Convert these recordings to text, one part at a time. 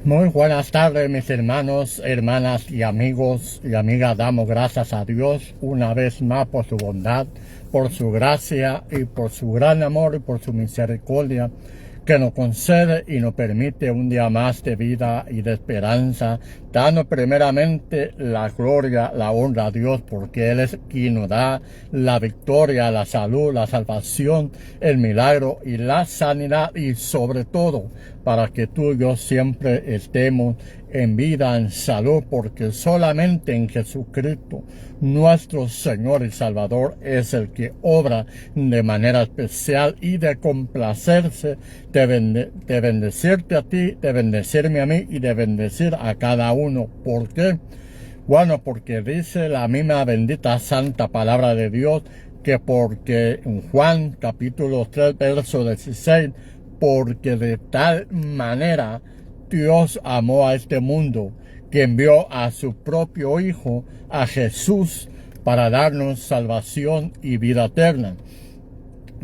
Muy buenas tardes, mis hermanos, hermanas y amigos y amigas. Damos gracias a Dios una vez más por su bondad, por su gracia y por su gran amor y por su misericordia que nos concede y nos permite un día más de vida y de esperanza, dando primeramente la gloria, la honra a Dios, porque Él es quien nos da la victoria, la salud, la salvación, el milagro y la sanidad, y sobre todo para que tú y yo siempre estemos en vida, en salud, porque solamente en Jesucristo, nuestro Señor y Salvador, es el que obra de manera especial y de complacerse, de bendecirte a ti, de bendecirme a mí y de bendecir a cada uno. ¿Por qué? Bueno, porque dice la misma bendita santa palabra de Dios, que porque en Juan capítulo 3 verso 16, porque de tal manera Dios amó a este mundo, que envió a su propio Hijo, a Jesús, para darnos salvación y vida eterna.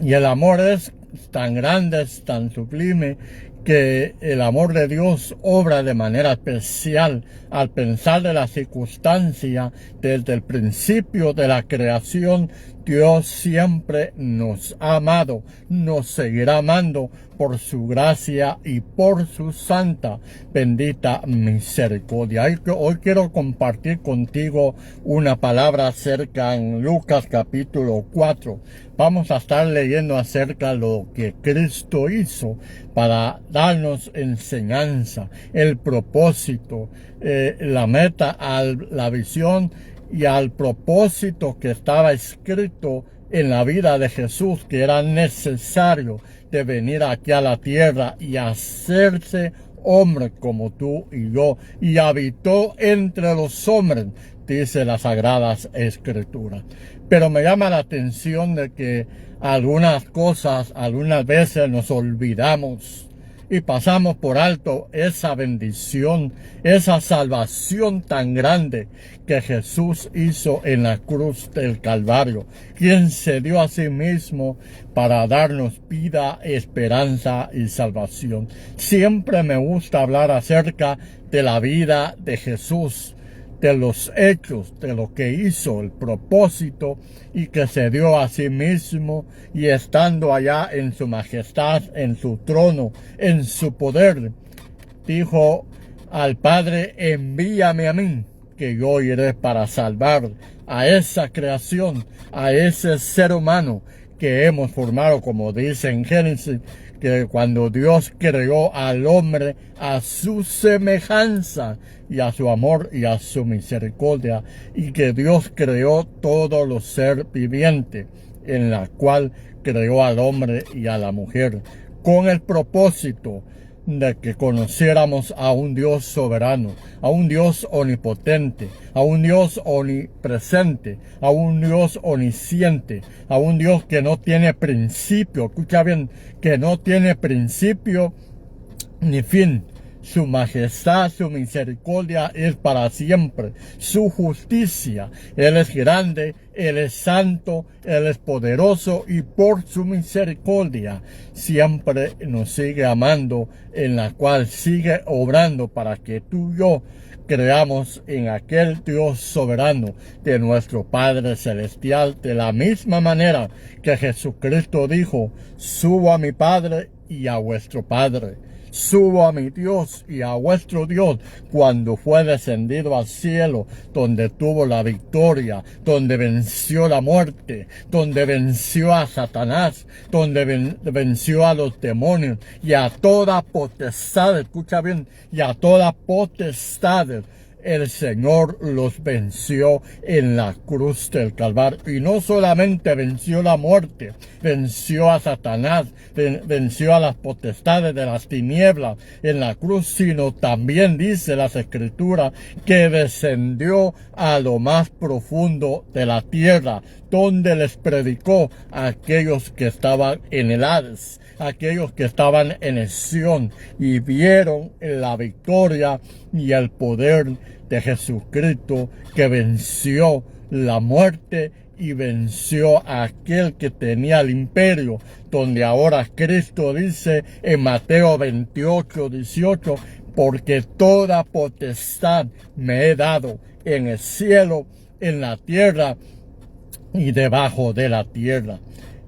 Y el amor es tan grande, es tan sublime, que el amor de Dios obra de manera especial al pensar de la circunstancia. Desde el principio de la creación, Dios siempre nos ha amado, nos seguirá amando por su gracia y por su santa, bendita misericordia. Hoy quiero compartir contigo una palabra acerca en Lucas capítulo 4. Vamos a estar leyendo acerca de lo que Cristo hizo para darnos enseñanza, el propósito, la meta, la visión y al propósito que estaba escrito en la vida de Jesús, que era necesario de venir aquí a la tierra y hacerse hombre como tú y yo, y habitó entre los hombres, dice las Sagradas Escrituras. Pero me llama la atención de que algunas cosas, algunas veces nos olvidamos y pasamos por alto esa bendición, esa salvación tan grande que Jesús hizo en la cruz del Calvario, quien se dio a sí mismo para darnos vida, esperanza y salvación. Siempre me gusta hablar acerca de la vida de Jesús, de los hechos, de lo que hizo, el propósito, y que se dio a sí mismo, y estando allá en su majestad, en su trono, en su poder, dijo al Padre: envíame a mí, que yo iré para salvar a esa creación, a ese ser humano que hemos formado, como dice en Génesis, que cuando Dios creó al hombre a su semejanza y a su amor y a su misericordia, y que Dios creó todos los seres vivientes, en la cual creó al hombre y a la mujer, con el propósito de que conociéramos a un Dios soberano, a un Dios omnipotente, a un Dios omnipresente, a un Dios omnisciente, a un Dios que no tiene principio, escucha bien, que no tiene principio ni fin. Su majestad, su misericordia es para siempre. Su justicia, Él es grande, Él es santo, Él es poderoso, y por su misericordia siempre nos sigue amando, en la cual sigue obrando para que tú y yo creamos en aquel Dios soberano de nuestro Padre Celestial, de la misma manera que Jesucristo dijo: subo a mi Padre y a vuestro Padre. Subo a mi Dios y a vuestro Dios, cuando fue descendido al cielo, donde tuvo la victoria, donde venció la muerte, donde venció a Satanás, donde venció a los demonios y a toda potestad, escucha bien, y a toda potestad. El Señor los venció en la cruz del Calvario. Y no solamente venció la muerte, venció a Satanás, venció a las potestades de las tinieblas en la cruz, sino también dice las Escrituras que descendió a lo más profundo de la tierra, donde les predicó a aquellos que estaban en el Hades, aquellos que estaban en el Sión, y vieron la victoria y el poder de Jesucristo, que venció la muerte y venció a aquel que tenía el imperio, donde ahora Cristo dice en Mateo 28:18 porque toda potestad me he dado en el cielo, en la tierra y debajo de la tierra.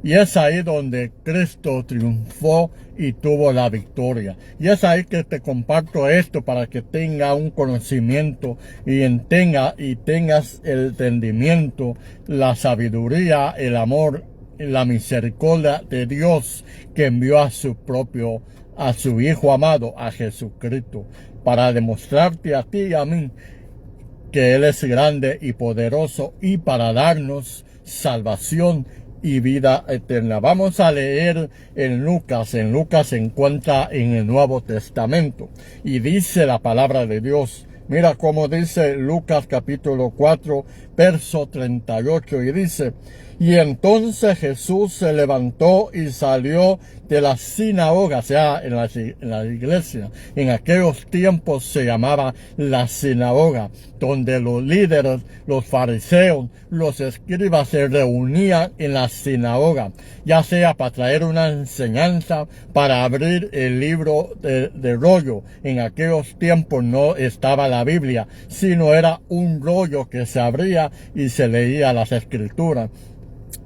Y es ahí donde Cristo triunfó y tuvo la victoria. Y es ahí que te comparto esto para que tenga un conocimiento y tengas el entendimiento, la sabiduría, el amor, la misericordia de Dios que envió a su Hijo amado, a Jesucristo, para demostrarte a ti y a mí que Él es grande y poderoso y para darnos salvación y vida eterna. Vamos a leer en Lucas. En Lucas se encuentra en el Nuevo Testamento y dice la palabra de Dios. Mira cómo dice Lucas capítulo 4, verso 38 y dice: y entonces Jesús se levantó y salió de la sinagoga, o sea, en la iglesia. En aquellos tiempos se llamaba la sinagoga, donde los líderes, los fariseos, los escribas se reunían en la sinagoga, ya sea para traer una enseñanza, para abrir el libro de rollo. En aquellos tiempos no estaba la Biblia, sino era un rollo que se abría y se leía las escrituras.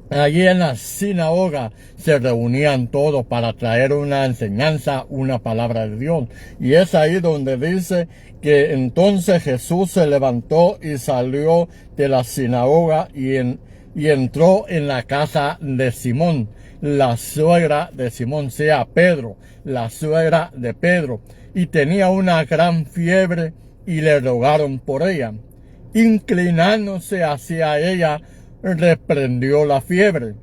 Allí en la sinagoga se reunían todos para traer una enseñanza, una palabra de Dios. Y es ahí donde dice que entonces Jesús se levantó y salió de la sinagoga y entró en la casa de Simón, la suegra de Simón, sea Pedro, la suegra de Pedro. Y tenía una gran fiebre y le rogaron por ella. Inclinándose hacia ella, reprendió la fiebre,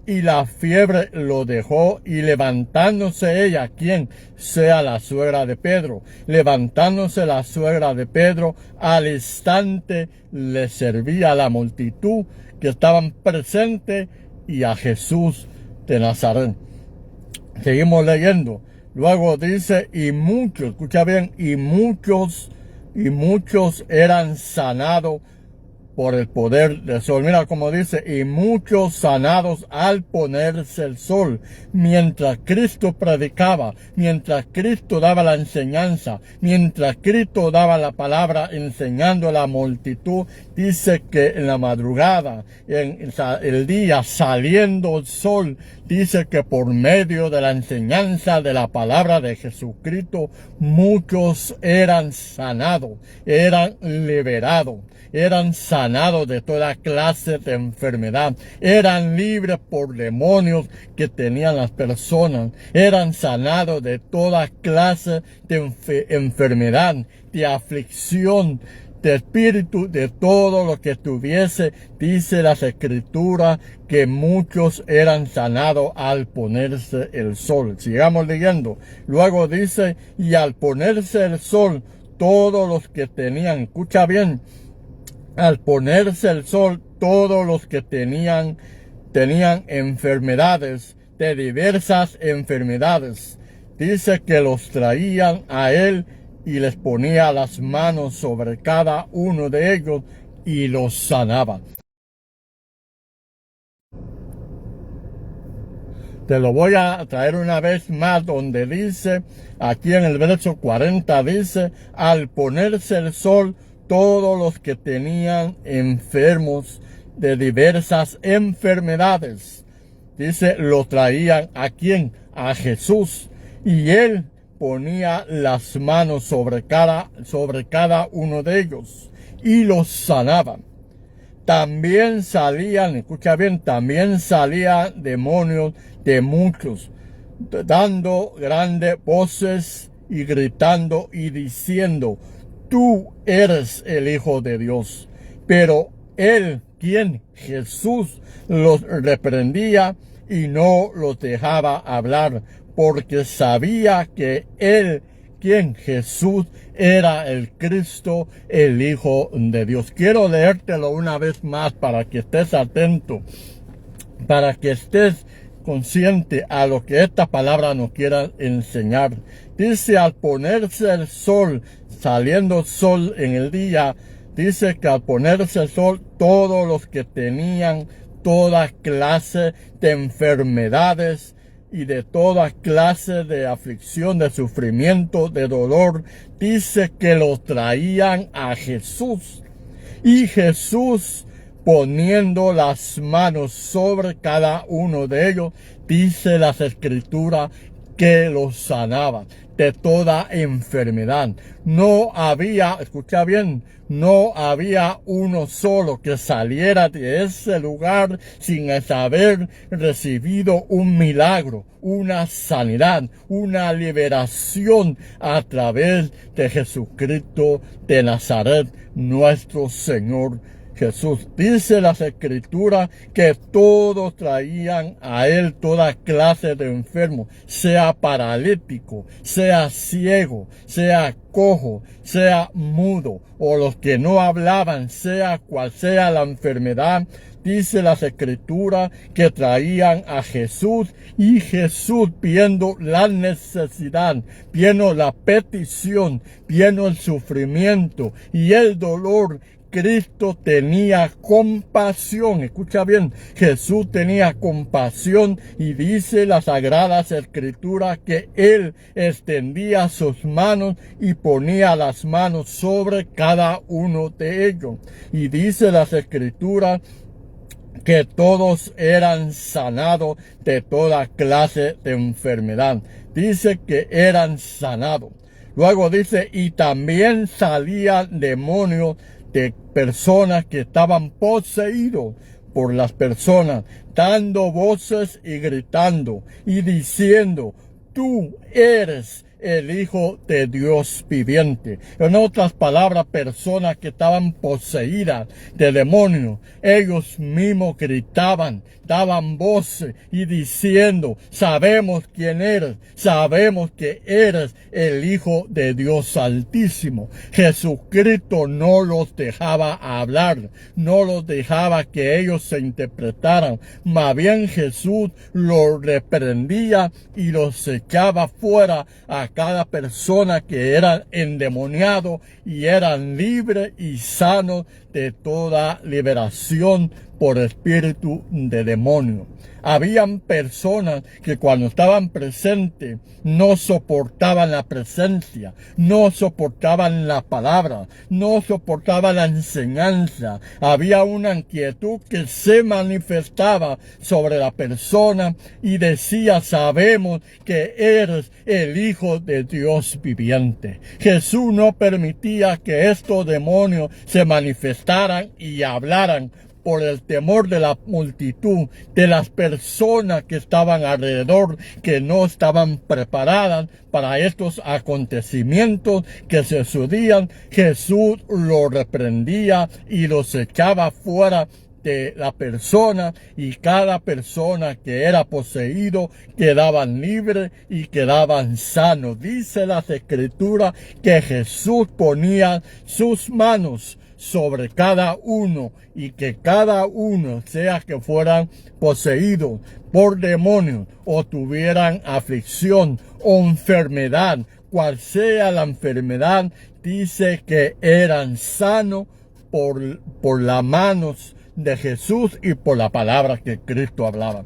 y la fiebre lo dejó, y levantándose ella, quien sea la suegra de Pedro, levantándose la suegra de Pedro, al instante le servía a la multitud que estaban presentes y a Jesús de Nazaret. Seguimos leyendo. Luego dice, y muchos, escucha bien, y muchos eran sanados por el poder del sol. Mira cómo dice, y muchos sanados al ponerse el sol. Mientras Cristo predicaba, mientras Cristo daba la enseñanza, mientras Cristo daba la palabra enseñando a la multitud, dice que en la madrugada, en el día saliendo el sol, dice que por medio de la enseñanza de la palabra de Jesucristo, muchos eran sanados, eran liberados, eran sanados de toda clase de enfermedad, eran libres por demonios que tenían las personas, eran sanados de toda clase de enfermedad, de aflicción, de espíritu, de todo lo que tuviese. Dice las escrituras que muchos eran sanados al ponerse el sol. Sigamos leyendo. Luego dice, y al ponerse el sol, todos los que tenían, escucha bien, al ponerse el sol, todos los que tenían enfermedades, de diversas enfermedades, dice que los traían a él y les ponía las manos sobre cada uno de ellos y los sanaba. Te lo voy a traer una vez más, donde dice, aquí en el verso 40 dice, al ponerse el sol, todos los que tenían enfermos de diversas enfermedades, dice, lo traían ¿a quién? A Jesús, y él ponía las manos sobre cada uno de ellos y los sanaba. También salían, escucha bien, también salían demonios de muchos, dando grandes voces y gritando y diciendo, tú eres el Hijo de Dios. Pero él, ¿quién? Jesús, los reprendía y no los dejaba hablar, porque sabía que él, ¿quién? Jesús, era el Cristo, el Hijo de Dios. Quiero leértelo una vez más para que estés atento, para que estés consciente a lo que esta palabra nos quiera enseñar. Dice, al ponerse el sol, saliendo el sol en el día, dice que al ponerse el sol, todos los que tenían toda clase de enfermedades y de toda clase de aflicción, de sufrimiento, de dolor. Dice que lo traían a Jesús. Y Jesús, poniendo las manos sobre cada uno de ellos, dice las Escrituras que los sanaba de toda enfermedad. No había, escucha bien, no había uno solo que saliera de ese lugar sin haber recibido un milagro, una sanidad, una liberación a través de Jesucristo de Nazaret, nuestro Señor Jesús. Dice las Escrituras que todos traían a él toda clase de enfermos, sea paralítico, sea ciego, sea cojo, sea mudo, o los que no hablaban, sea cual sea la enfermedad. Dice las Escrituras que traían a Jesús, y Jesús, viendo la necesidad, viendo la petición, viendo el sufrimiento y el dolor, Cristo tenía compasión. Escucha bien, Jesús tenía compasión, y dice las Sagradas Escrituras que Él extendía sus manos y ponía las manos sobre cada uno de ellos. Y dice las Escrituras que todos eran sanados de toda clase de enfermedad. Dice que eran sanados. Luego dice, y también salían demonios de personas que estaban poseídos por las personas, dando voces y gritando y diciendo, tú eres el Hijo de Dios viviente. En otras palabras, personas que estaban poseídas de demonios, ellos mismos gritaban, daban voces y diciendo, sabemos quién eres, sabemos que eres el Hijo de Dios Altísimo. Jesucristo no los dejaba hablar, no los dejaba que ellos se interpretaran, más bien Jesús los reprendía y los echaba fuera a cada persona que eran endemoniados y eran libres y sanos de toda liberación por espíritu de demonio. Habían personas que cuando estaban presentes no soportaban la presencia, no soportaban la palabra, no soportaban la enseñanza. Había una inquietud que se manifestaba sobre la persona y decía, sabemos que eres el Hijo de Dios viviente. Jesús no permitía que estos demonios se manifestaran y hablaran por el temor de la multitud, de las personas que estaban alrededor, que no estaban preparadas para estos acontecimientos que se sucedían. Jesús los reprendía y los echaba fuera de la persona, y cada persona que era poseído quedaban libres y quedaban sanos. Dice las Escrituras que Jesús ponía sus manos sobre cada uno y que cada uno, sea que fueran poseídos por demonios o tuvieran aflicción o enfermedad, cual sea la enfermedad, dice que eran sanos por las manos de Jesús y por la palabra que Cristo hablaba.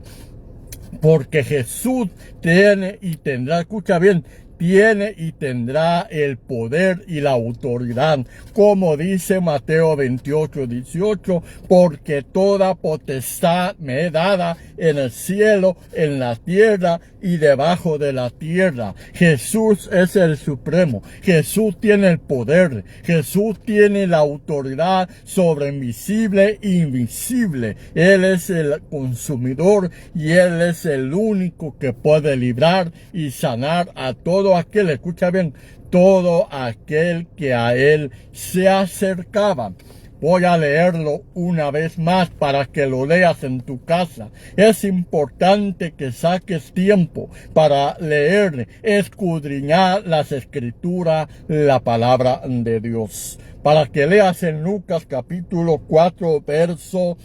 Porque Jesús tiene y tendrá, escucha bien, tiene y tendrá el poder y la autoridad, como dice Mateo 28:18, porque toda potestad me es dada en el cielo, en la tierra y debajo de la tierra. Jesús es el supremo, Jesús tiene el poder, Jesús tiene la autoridad sobre invisible e invisible. Él es el consumidor y Él es el único que puede librar y sanar a todo aquel, escucha bien, todo aquel que a Él se acercaba. Voy a leerlo una vez más para que lo leas en tu casa. Es importante que saques tiempo para leer, escudriñar las Escrituras, la palabra de Dios. Para que leas en Lucas capítulo 4, verso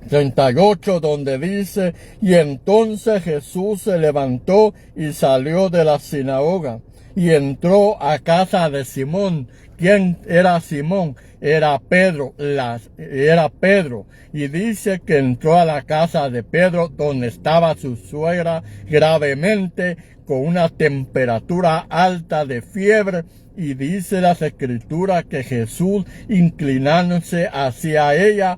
38, donde dice, y entonces Jesús se levantó y salió de la sinagoga, y entró a casa de Simón. ¿Quién era Simón? Era Pedro, y dice que entró a la casa de Pedro, donde estaba su suegra gravemente con una temperatura alta de fiebre, y dice las Escrituras que Jesús, inclinándose hacia ella,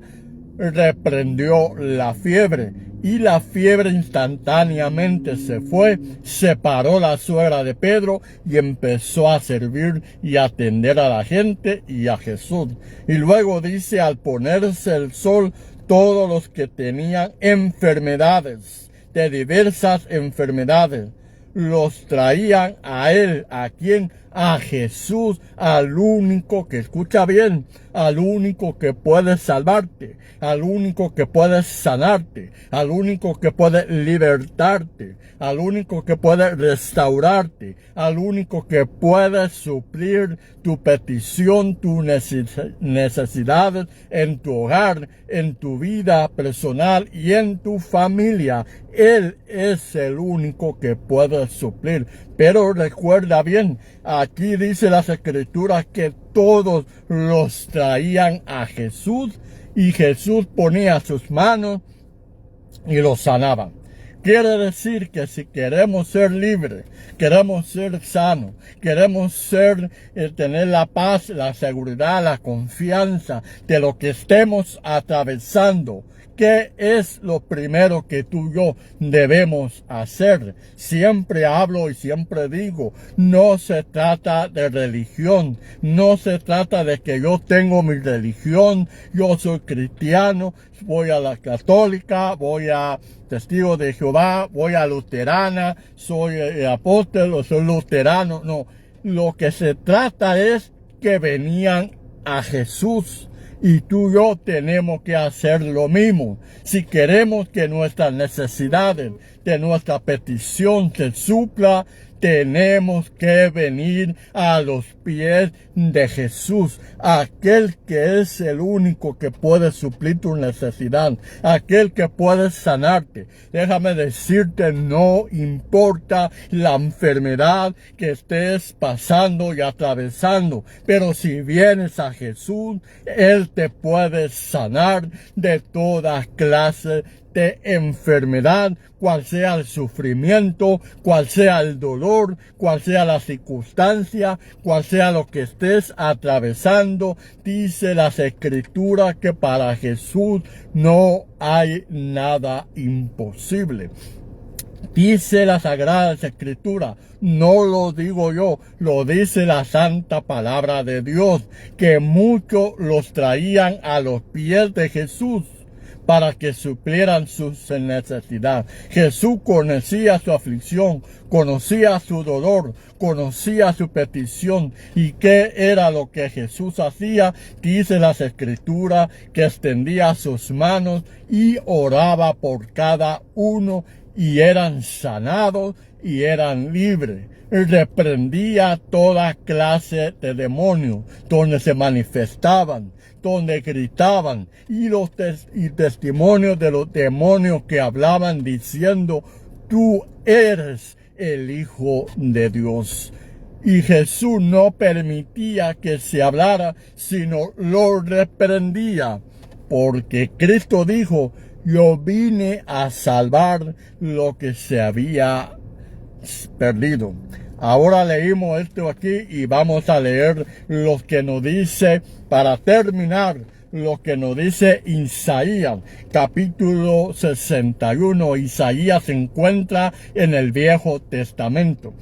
reprendió la fiebre, y la fiebre instantáneamente se fue. Separó la suegra de Pedro y empezó a servir y a atender a la gente y a Jesús. Y luego dice, al ponerse el sol, todos los que tenían enfermedades, de diversas enfermedades, los traían a él. ¿A quién? A Jesús, al único que, escucha bien, al único que puede salvarte, al único que puede sanarte, al único que puede libertarte, al único que puede restaurarte, al único que puede suplir tu petición, tus necesidades en tu hogar, en tu vida personal y en tu familia. Él es el único que puede suplir. Pero recuerda bien, aquí dice las Escrituras que todos los traían a Jesús, y Jesús ponía sus manos y los sanaba. Quiere decir que si queremos ser libres, queremos ser sanos, queremos tener la paz, la seguridad, la confianza de lo que estemos atravesando, ¿qué es lo primero que tú y yo debemos hacer? Siempre hablo y siempre digo, no se trata de religión, no se trata de que yo tengo mi religión, yo soy cristiano, voy a la católica, voy a Testigo de Jehová, voy a luterana, soy apóstol o soy luterano. No, lo que se trata es que venían a Jesús. Y tú y yo tenemos que hacer lo mismo. Si queremos que nuestras necesidades, de nuestra petición se supla, tenemos que venir a los pies de Jesús, aquel que es el único que puede suplir tu necesidad, aquel que puede sanarte. Déjame decirte, no importa la enfermedad que estés pasando y atravesando, pero si vienes a Jesús, Él te puede sanar de toda clase de enfermedad, cual sea el sufrimiento, cual sea el dolor, cual sea la circunstancia, cual sea lo que estés atravesando. Dice las Escrituras que para Jesús no hay nada imposible. Dice la Sagrada Escritura, no lo digo yo, lo dice la Santa Palabra de Dios, que muchos los traían a los pies de Jesús para que suplieran sus necesidades. Jesús conocía su aflicción, conocía su dolor, conocía su petición. ¿Y qué era lo que Jesús hacía? Dice las Escrituras que extendía sus manos y oraba por cada uno, y eran sanados y eran libres. Reprendía toda clase de demonios donde se manifestaban, donde gritaban, y testimonios de los demonios que hablaban diciendo, tú eres el Hijo de Dios. Y Jesús no permitía que se hablara, sino lo reprendía, porque Cristo dijo, yo vine a salvar lo que se había perdido. Ahora leímos esto aquí y vamos a leer lo que nos dice, para terminar, lo que nos dice Isaías, capítulo 61. Isaías se encuentra en el Viejo Testamento.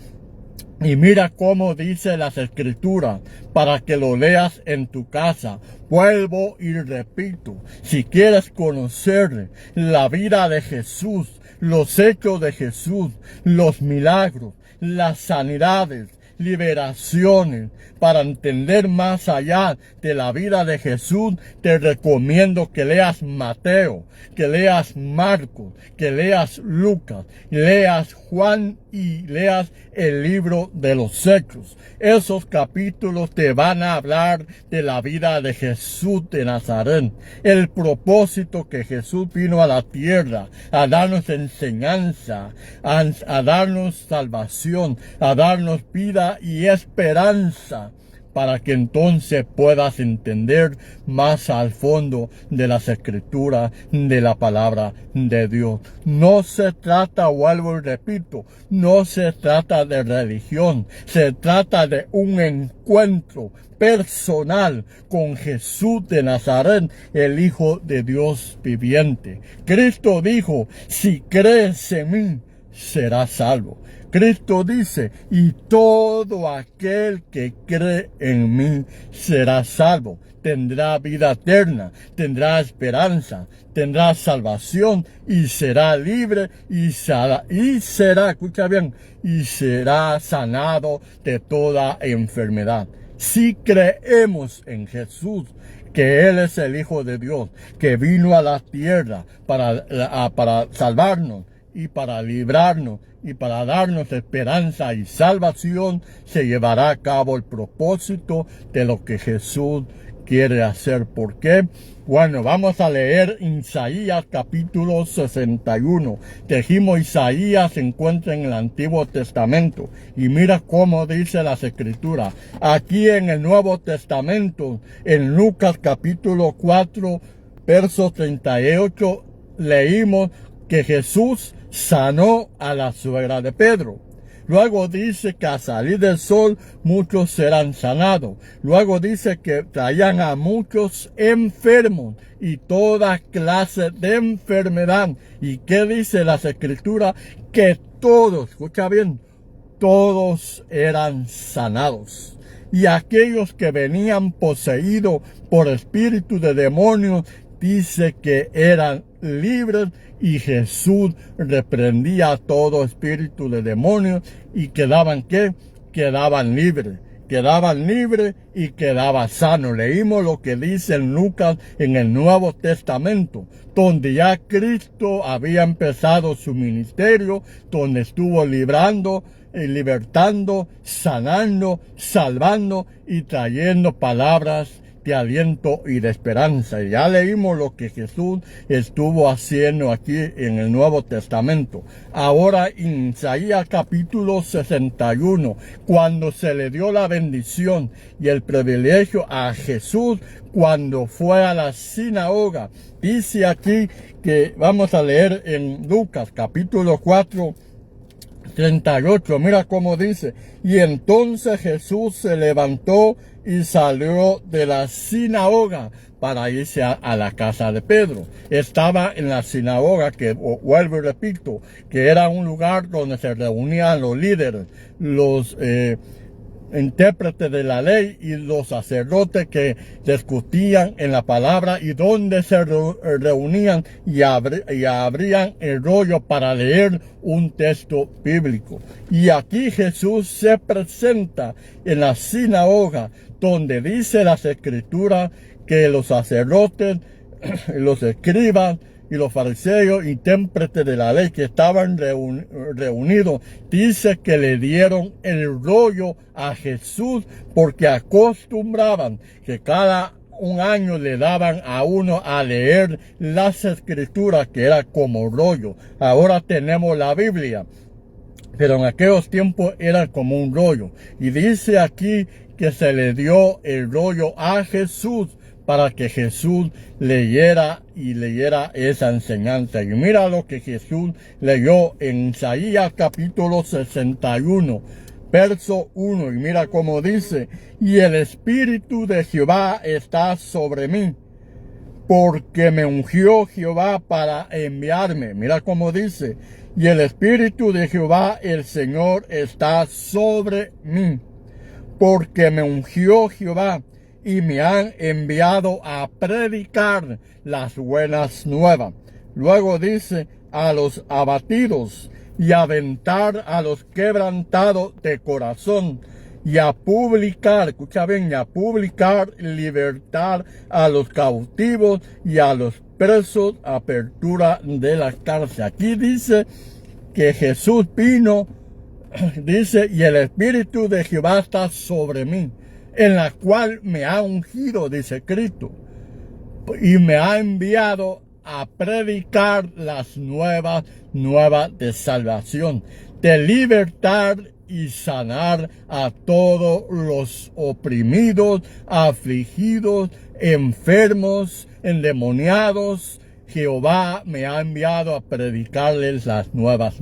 Y mira cómo dice las Escrituras, para que lo leas en tu casa. Vuelvo y repito, si quieres conocer la vida de Jesús, los hechos de Jesús, los milagros, las sanidades, liberaciones, para entender más allá de la vida de Jesús, te recomiendo que leas Mateo, que leas Marcos, que leas Lucas, leas Juan y leas el libro de los Hechos. Esos capítulos te van a hablar de la vida de Jesús de Nazaret, el propósito que Jesús vino a la tierra, a darnos enseñanza, a darnos salvación, a darnos vida y esperanza, para que entonces puedas entender más al fondo de las Escrituras, de la palabra de Dios. No se trata, vuelvo y repito, no se trata de religión, se trata de un encuentro personal con Jesús de Nazaret, el Hijo de Dios viviente. Cristo dijo, si crees en mí, serás salvo. Cristo dice, y todo aquel que cree en mí será salvo, tendrá vida eterna, tendrá esperanza, tendrá salvación y será libre y será, escucha bien, y será sanado de toda enfermedad. Si creemos en Jesús, que Él es el Hijo de Dios, que vino a la tierra para salvarnos y para librarnos y para darnos esperanza y salvación, se llevará a cabo el propósito de lo que Jesús quiere hacer. ¿Por qué? Bueno, vamos a leer Isaías capítulo 61. Dijimos, Isaías se encuentra en el Antiguo Testamento. Y mira cómo dice las Escrituras. Aquí en el Nuevo Testamento, en Lucas capítulo 4, verso 38, leímos que Jesús sanó a la suegra de Pedro. Luego dice que al salir del sol muchos serán sanados. Luego dice que traían a muchos enfermos y toda clase de enfermedad. ¿Y qué dice las Escrituras? Que todos, escucha bien, todos eran sanados. Y aquellos que venían poseídos por espíritu de demonios, dice que eran libres, y Jesús reprendía a todo espíritu de demonios y quedaban ¿qué? Quedaban libres y quedaba sano. Leímos lo que dice en Lucas en el Nuevo Testamento, donde ya Cristo había empezado su ministerio, donde estuvo librando, libertando, sanando, salvando y trayendo palabras de aliento y de esperanza. Ya leímos lo que Jesús estuvo haciendo aquí en el Nuevo Testamento. Ahora en Isaías capítulo 61, cuando se le dio la bendición y el privilegio a Jesús cuando fue a la sinagoga, dice aquí que vamos a leer en Lucas capítulo 4, 38, mira cómo dice, y entonces Jesús se levantó y salió de la sinagoga para irse a la casa de Pedro. Estaba en la sinagoga, que vuelvo y repito, que era un lugar donde se reunían los líderes, los intérpretes de la ley y los sacerdotes que discutían en la palabra, y donde se reunían y abrían el rollo para leer un texto bíblico. Y aquí Jesús se presenta en la sinagoga, donde dice las Escrituras que los sacerdotes, los escribas y los fariseos, intérpretes de la ley que estaban reunidos, dice que le dieron el rollo a Jesús, porque acostumbraban que cada un año le daban a uno a leer las Escrituras, que era como rollo. Ahora tenemos la Biblia, pero en aquellos tiempos era como un rollo. Y dice aquí que se le dio el rollo a Jesús para que Jesús leyera esa enseñanza. Y mira lo que Jesús leyó en Isaías capítulo 61, verso 1. Y mira cómo dice, y el Espíritu de Jehová está sobre mí, porque me ungió Jehová para enviarme. Mira cómo dice, y el Espíritu de Jehová el Señor está sobre mí, porque me ungió Jehová y me han enviado a predicar las buenas nuevas. Luego dice, a los abatidos y a aventar a los quebrantados de corazón, y a publicar, escucha bien, y a publicar libertad a los cautivos y a los presos, apertura de la cárcel. Aquí dice que Jesús vino dice, y el Espíritu de Jehová está sobre mí, en la cual me ha ungido, dice Cristo, y me ha enviado a predicar las nuevas de salvación, de libertar y sanar a todos los oprimidos, afligidos, enfermos, endemoniados. Jehová me ha enviado a predicarles las nuevas.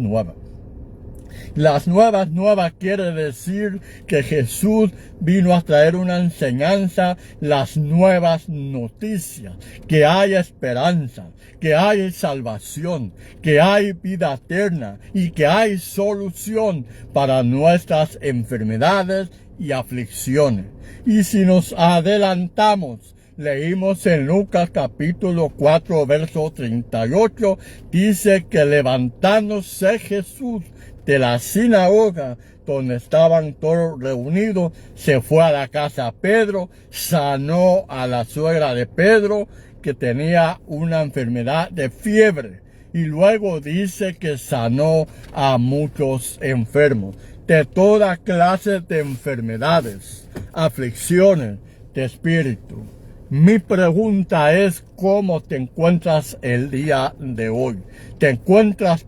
Las nuevas quiere decir que Jesús vino a traer una enseñanza, las nuevas noticias, que hay esperanza, que hay salvación, que hay vida eterna y que hay solución para nuestras enfermedades y aflicciones. Y si nos adelantamos, leímos en Lucas capítulo 4, verso 38, dice que levantándose Jesús de la sinagoga donde estaban todos reunidos, se fue a la casa de Pedro, sanó a la suegra de Pedro que tenía una enfermedad de fiebre, y luego dice que sanó a muchos enfermos de toda clase de enfermedades, aflicciones de espíritu. Mi pregunta es, ¿cómo te encuentras el día de hoy? ¿Te encuentras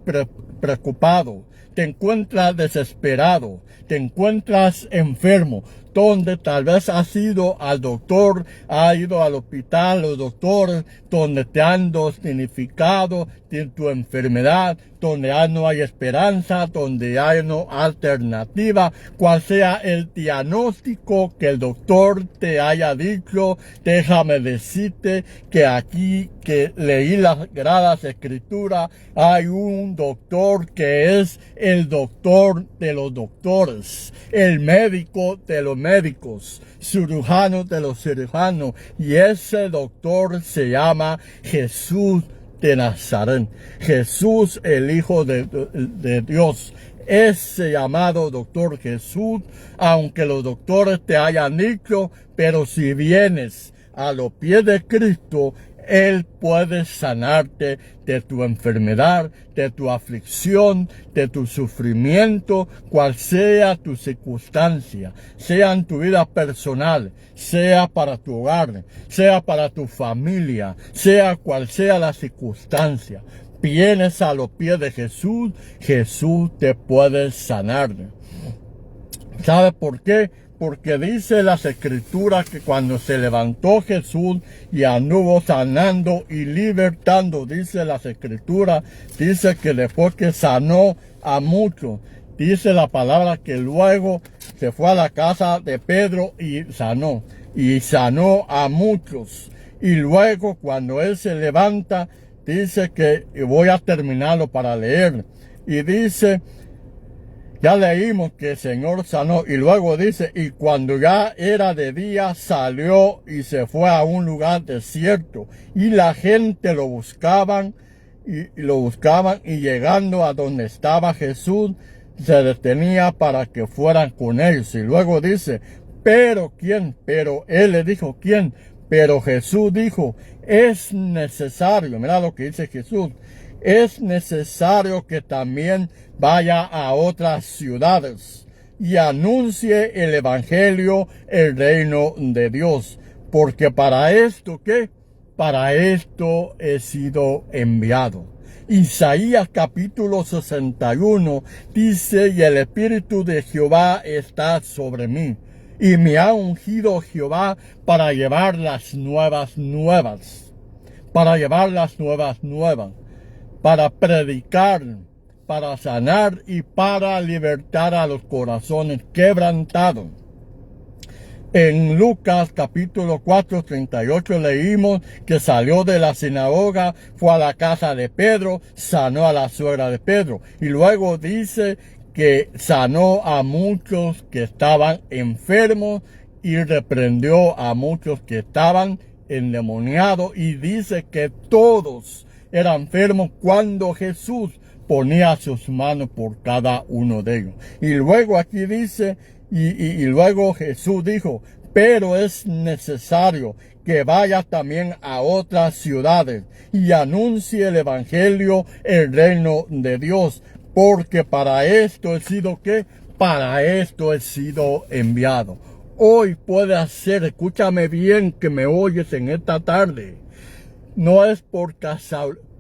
preocupado? ¿Te encuentras desesperado? ¿Te encuentras enfermo? Donde tal vez has ido al doctor, has ido al hospital, los doctores, donde te han diagnosticado de tu enfermedad, donde ya no hay esperanza, donde ya no hay alternativa, cual sea el diagnóstico que el doctor te haya dicho, déjame decirte que aquí que leí las Sagradas Escrituras, hay un doctor que es el doctor de los doctores, el médico de los médicos, cirujano de los cirujanos, y ese doctor se llama Jesús de Nazaret, Jesús el Hijo de Dios. Ese llamado doctor Jesús, aunque los doctores te hayan dicho, pero si vienes a los pies de Cristo, Él puede sanarte de tu enfermedad, de tu aflicción, de tu sufrimiento, cual sea tu circunstancia, sea en tu vida personal, sea para tu hogar, sea para tu familia, sea cual sea la circunstancia. Vienes a los pies de Jesús, Jesús te puede sanar. ¿Sabe por qué? Porque dice las Escrituras que cuando se levantó Jesús y anduvo sanando y libertando, dice las Escrituras, dice que después que sanó a muchos, dice la palabra que luego se fue a la casa de Pedro y sanó a muchos. Y luego cuando él se levanta, dice que, y voy a terminarlo para leer, y dice, ya leímos que el Señor sanó, y luego dice, y cuando ya era de día, salió y se fue a un lugar desierto, y la gente lo buscaban, y llegando a donde estaba Jesús, se detenía para que fueran con ellos. Y luego dice, pero ¿quién? Pero él le dijo, ¿quién? Pero Jesús dijo, es necesario, mira lo que dice Jesús, es necesario que también vaya a otras ciudades y anuncie el evangelio, el reino de Dios. Porque para esto, ¿qué? Para esto he sido enviado. Isaías capítulo 61 dice, y el Espíritu de Jehová está sobre mí, y me ha ungido Jehová para llevar las nuevas, para llevar las nuevas, para predicar, para sanar y para libertar a los corazones quebrantados. En Lucas capítulo 4, 38 leímos que salió de la sinagoga, fue a la casa de Pedro, sanó a la suegra de Pedro. Y luego dice que sanó a muchos que estaban enfermos y reprendió a muchos que estaban endemoniados. Y dice que todos eran enfermos cuando Jesús ponía sus manos por cada uno de ellos. Y luego aquí dice, y luego Jesús dijo, pero es necesario que vaya también a otras ciudades y anuncie el evangelio, el reino de Dios, porque para esto he sido, ¿qué? Para esto he sido enviado. Hoy puede hacer, escúchame bien que me oyes en esta tarde. No es por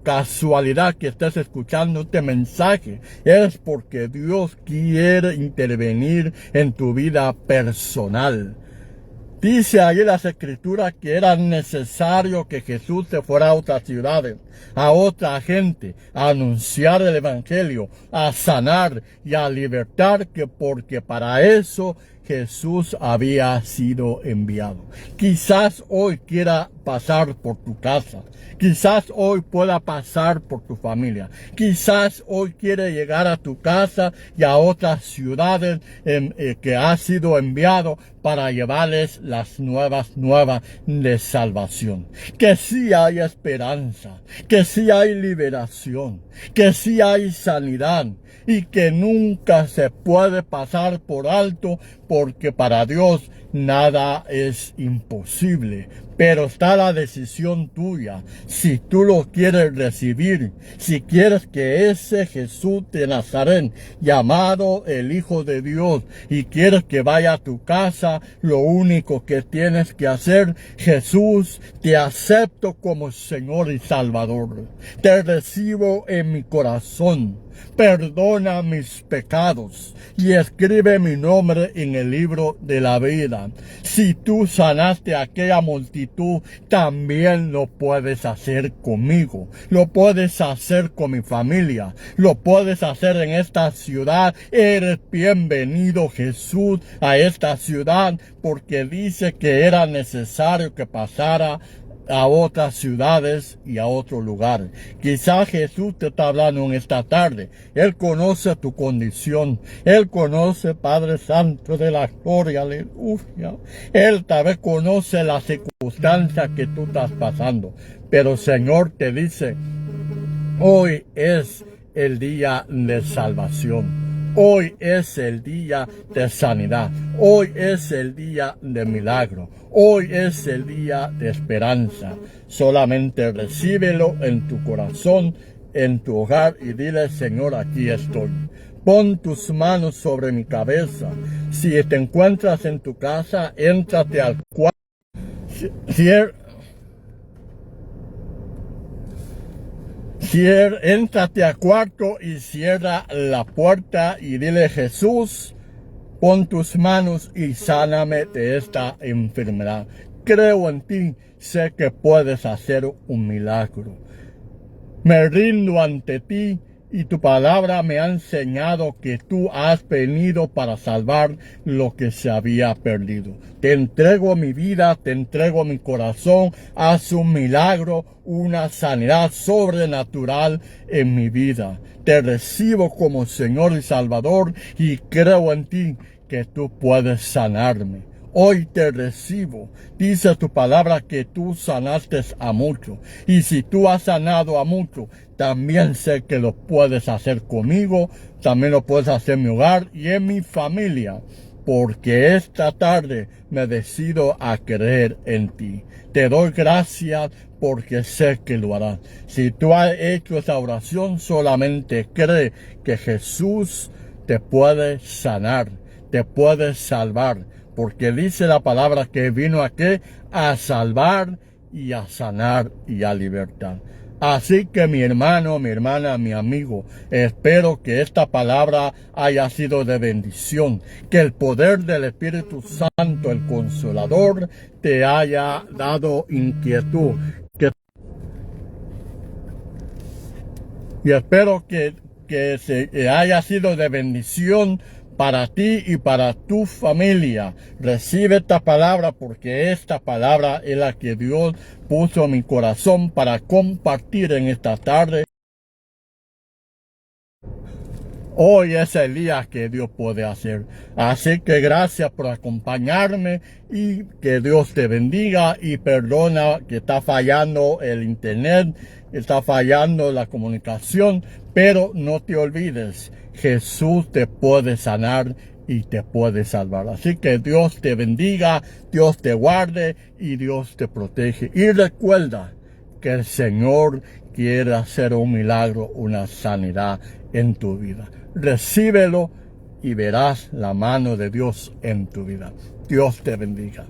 casualidad que estés escuchando este mensaje, es porque Dios quiere intervenir en tu vida personal. Dice ahí en las escrituras que era necesario que Jesús se fuera a otras ciudades, a otra gente, a anunciar el evangelio, a sanar y a libertar, porque para eso Jesús había sido enviado. Quizás hoy quiera pasar por tu casa. Quizás hoy pueda pasar por tu familia. Quizás hoy quiere llegar a tu casa y a otras ciudades que ha sido enviado para llevarles las nuevas de salvación. Que sí hay esperanza, que sí hay liberación, que sí hay sanidad y que nunca se puede pasar por alto, porque para Dios nada es imposible. Pero está la decisión tuya. Si tú lo quieres recibir, si quieres que ese Jesús de Nazaret, llamado el Hijo de Dios, y quieres que vaya a tu casa, lo único que tienes que hacer: Jesús, te acepto como Señor y Salvador. Te recibo en mi corazón. Perdona mis pecados y escribe mi nombre en el libro de la vida. Si tú sanaste a aquella multitud, también lo puedes hacer conmigo. Lo puedes hacer con mi familia. Lo puedes hacer en esta ciudad. Eres bienvenido, Jesús, a esta ciudad, porque dice que era necesario que pasara a otras ciudades y a otros lugares. Quizás Jesús te está hablando en esta tarde. Él conoce tu condición. Él conoce, Padre Santo de la gloria, aleluya. Él tal vez conoce las circunstancias que tú estás pasando. Pero el Señor te dice: hoy es el día de salvación. Hoy es el día de sanidad. Hoy es el día de milagro. Hoy es el día de esperanza. Solamente recíbelo en tu corazón, en tu hogar, y dile: Señor, aquí estoy. Pon tus manos sobre mi cabeza. Si te encuentras en tu casa, éntrate al cuarto. Éntrate al cuarto y cierra la puerta y dile: Jesús, pon tus manos y sáname de esta enfermedad. Creo en ti, sé que puedes hacer un milagro. Me rindo ante ti y tu palabra me ha enseñado que tú has venido para salvar lo que se había perdido. Te entrego mi vida, te entrego mi corazón. Haz un milagro, una sanidad sobrenatural en mi vida. Te recibo como Señor y Salvador y creo en ti que tú puedes sanarme. Hoy te recibo. Dice tu palabra que tú sanaste a muchos. Y si tú has sanado a muchos, también sé que lo puedes hacer conmigo. También lo puedes hacer en mi hogar y en mi familia. Porque esta tarde me decido a creer en ti. Te doy gracias porque sé que lo harás. Si tú has hecho esa oración, solamente cree que Jesús te puede sanar, te puede salvar. Porque dice la palabra que vino aquí a salvar y a sanar y a libertar. Así que mi hermano, mi hermana, mi amigo, espero que esta palabra haya sido de bendición. Que el poder del Espíritu Santo, el Consolador, te haya dado inquietud. Y espero que se haya sido de bendición para ti y para tu familia. Recibe esta palabra, porque esta palabra es la que Dios puso en mi corazón para compartir en esta tarde. Hoy es el día que Dios puede hacer. Así que gracias por acompañarme y que Dios te bendiga, y perdona que está fallando el internet, está fallando la comunicación, pero no te olvides, Jesús te puede sanar y te puede salvar. Así que Dios te bendiga, Dios te guarde y Dios te protege. Y recuerda que el Señor quiere hacer un milagro, una sanidad en tu vida. Recíbelo y verás la mano de Dios en tu vida. Dios te bendiga.